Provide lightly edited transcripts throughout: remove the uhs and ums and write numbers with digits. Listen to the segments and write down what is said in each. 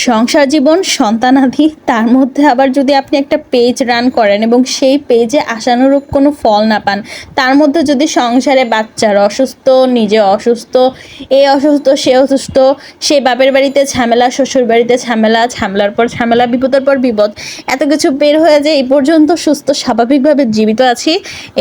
সংসার জীবন সন্তানাদি তার মধ্যে আবার যদি আপনি একটা পেজ রান করেন এবং সেই পেজে আশানুরূপ কোনো ফল না পান, তার মধ্যে যদি সংসারে বাচ্চার অসুস্থ, নিজে অসুস্থ, এ অসুস্থ, সে অসুস্থ, সে বাপের বাড়িতে ঝামেলা, শ্বশুর বাড়িতে ঝামেলা, ঝামেলার পর ঝামেলা, বিপদের পর বিপদ, এত কিছু বের হয়ে যায় এই পর্যন্ত সুস্থ স্বাভাবিকভাবে জীবিত আছি,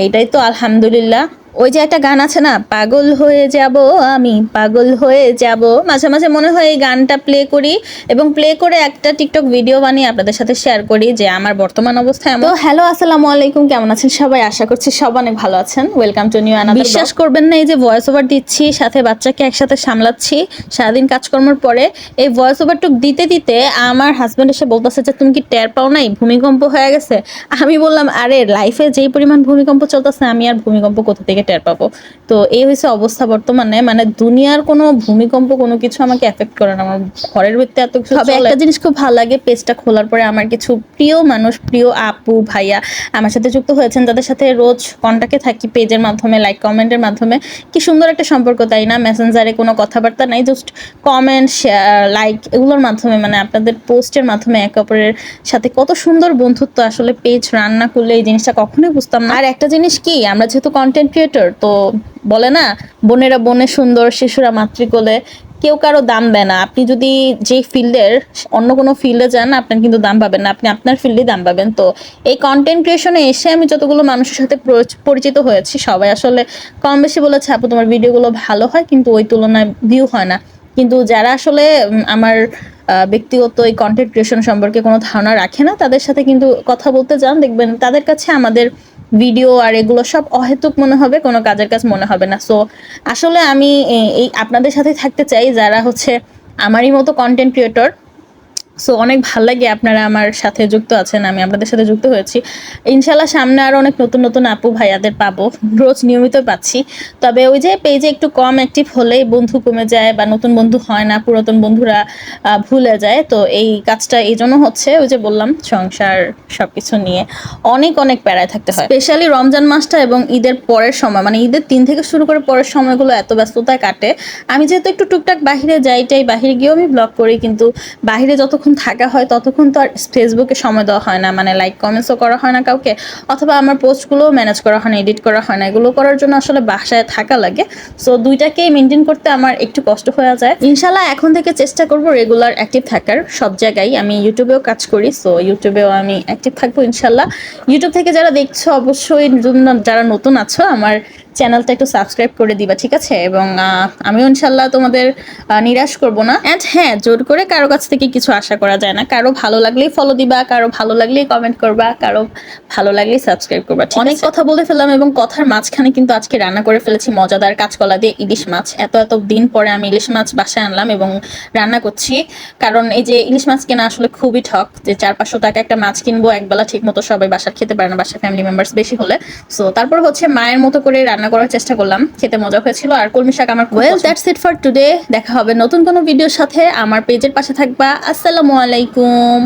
এইটাই তো আলহামদুলিল্লাহ। ওই যে একটা গান আছে না, পাগল হয়ে যাব, আমি পাগল হয়ে যাব, মাঝে মাঝে মনে হয় এই গানটা প্লে করি এবং প্লে করে একটা টিকটক ভিডিও বানিয়ে আপনাদের সাথে শেয়ার করি যে আমার বর্তমান অবস্থায়। তো হ্যালো, আসসালামু আলাইকুম, কেমন আছেন সবাই? আশা করছি সব অনেক ভালো আছেন। Welcome to new another. বিশ্বাস করবেন না, এই যে ভয়েস ওভার দিচ্ছি, সাথে বাচ্চাকে একসাথে সামলাচ্ছি, সারাদিন কাজকর্মের পরে এই ভয়েস ওভারটুক দিতে দিতে আমার হাজব্যান্ড এসে বলতেছে যে তুমি কি টের পাও নাই ভূমিকম্প হয়ে গেছে? আমি বললাম আরে লাইফে যেই পরিমাণ ভূমিকম্প চলতেছে আমি আর ভূমিকম্প কোথা থেকে টের পাবো? তো এই হয়েছে অবস্থা বর্তমানে, মানে দুনিয়ার কোনো ভূমিকম্প কোনো কিছু আমাকে এফেক্ট করে না, আমার ঘরের ভিতরে এত কিছু চলে। একটা জিনিস খুব ভালো লাগে, পেজটা খোলার পরে আমার কিছু প্রিয় মানুষ, প্রিয় আপু ভাইয়া আমার সাথে যুক্ত হয়েছেন, যাদের সাথে রোজ কন্টাক্টে থাকি পেজের মাধ্যমে, লাইক কমেন্টের মাধ্যমে। কি সুন্দর একটা সম্পর্ক, তাই না? মেসেঞ্জারে কোনো কথাবার্তা নাই, জাস্ট কমেন্ট, শেয়ার, লাইক, এগুলোর মাধ্যমে, মানে আপনাদের পোস্টের মাধ্যমে একে অপরের সাথে কত সুন্দর বন্ধুত্ব। আসলে পেজ রান না করলে এই জিনিসটা কখনোই বুঝতাম না। আর একটা জিনিস কি, আমরা যেহেতু কন্টেন্ট ক্রিয়েটর, তো বলে না বোনেরা বনে সুন্দর, শিশুরা মাতৃকোলে, কেউ কারো দাম দেয় না। আপনি যদি যে ফিল্ডের অন্য কোনো ফিল্ডে যান, আপনার কিন্তু দাম পাবেন না, আপনি আপনার ফিল্ডেই দাম পাবেন। তো এই কন্টেন্ট ক্রিয়েশনে এসে আমি যতগুলো মানুষের সাথে পরিচিত হয়েছি, সবাই আসলে কম বেশি বলেছে আপু তোমার ভিডিওগুলো ভালো হয়, কিন্তু ওই তুলনায় ভিউ হয় না। কিন্তু যারা আসলে আমার ব্যক্তিগত এই কন্টেন্ট ক্রিয়েশন সম্পর্কে কোনো ধারণা রাখে না, তাদের সাথে কিন্তু কথা বলতে যান, দেখবেন তাদের কাছে আমাদের ভিডিও আর এগুলো সব অহেতুক মনে হবে, কোনো কাজের কাজ মনে হবে না। সো আসলে আমি এই আপনাদের সাথে থাকতে চাই যারা হচ্ছে আমারই মতো কন্টেন্ট ক্রিয়েটর। সো অনেক ভালো লাগে আপনারা আমার সাথে যুক্ত আছেন, আমি আপনাদের সাথে যুক্ত হয়েছি। ইনশাল্লাহ সামনে আরও অনেক নতুন নতুন আপু ভাইয়াদের পাবো, রোজ নিয়মিত পাচ্ছি। তবে ওই যে পেজে একটু কম অ্যাক্টিভ হলেই বন্ধু কমে যায় বা নতুন বন্ধু হয় না, পুরাতন বন্ধুরা ভুলে যায়। তো এই কাজটা এই জন্য হচ্ছে, ওই যে বললাম, সংসার সবকিছু নিয়ে অনেক অনেক প্যারায় থাকতে হয়। স্পেশালি রমজান মাসটা এবং ঈদের পরের সময়, মানে ঈদের 3 থেকে শুরু করে পরের সময়গুলো এত ব্যস্ততায় কাটে। আমি যেহেতু একটু টুকটাক বাহিরে যাইটাই, বাহিরে গিয়েও আমি ব্লগ করি, কিন্তু বাহিরে যতক্ষণ থাকা হয় ততক্ষণ তো আর ফেসবুকে সময় দেওয়া হয় না, মানে লাইক কমেন্টসও করা হয় না কাউকে, অথবা আমার পোস্টগুলোও ম্যানেজ করা হয় না, এডিট করা হয় না। এগুলো করার জন্য আসলে বাসায় থাকা লাগে। সো দুইটাকেই মেনটেন করতে আমার একটু কষ্ট হয়ে যায়। ইনশাল্লাহ এখন থেকে চেষ্টা করব রেগুলার অ্যাক্টিভ থাকার সব জায়গায়। আমি ইউটিউবেও কাজ করি, সো ইউটিউবেও আমি অ্যাক্টিভ থাকবো ইনশাল্লাহ। ইউটিউব থেকে যারা দেখছো অবশ্যই, যারা নতুন আছো আমার চ্যানেলটা একটু সাবস্ক্রাইব করে দিবা, ঠিক আছে? এবং আমিও ইনশাল্লাহ তোমাদের নিরাশ করব না। অ্যান্ড হ্যাঁ, জোর করে কারো কাছ থেকে কিছু আশা করা যায় না। কারো ভালো লাগলেই ফলো দিবা, কারো ভালো লাগলেই কমেন্ট করবা, কারো ভালো লাগলেই সাবস্ক্রাইব করবা। অনেক কথা বলে ফেললাম এবং কথার মাঝখানে কিন্তু আজকে রান্না করে ফেলেছি মজাদার কাঁচকলা দিয়ে ইলিশ মাছ। এত দিন পরে আমি ইলিশ মাছ বাসায় আনলাম এবং রান্না করছি। কারণ এই যে ইলিশ মাছ কেনা আসলে খুবই ঠক, যে 400-500 টাকা একটা মাছ কিনবো, একবেলা ঠিক মতো সবাই বাসায় খেতে পারে না, বাসায় ফ্যামিলি মেম্বার্স বেশি হলে। সো তারপর হচ্ছে মায়ের মতো করে রান্না করার চেষ্টা করলাম, খেতে মজা হয়েছিল। আর কলমি শাক আমার well that's it for today. দেখা হবে নতুন কোনো ভিডিওর সাথে, আমার পেজের পাশে থাকবা। আসসালামু আলাইকুম।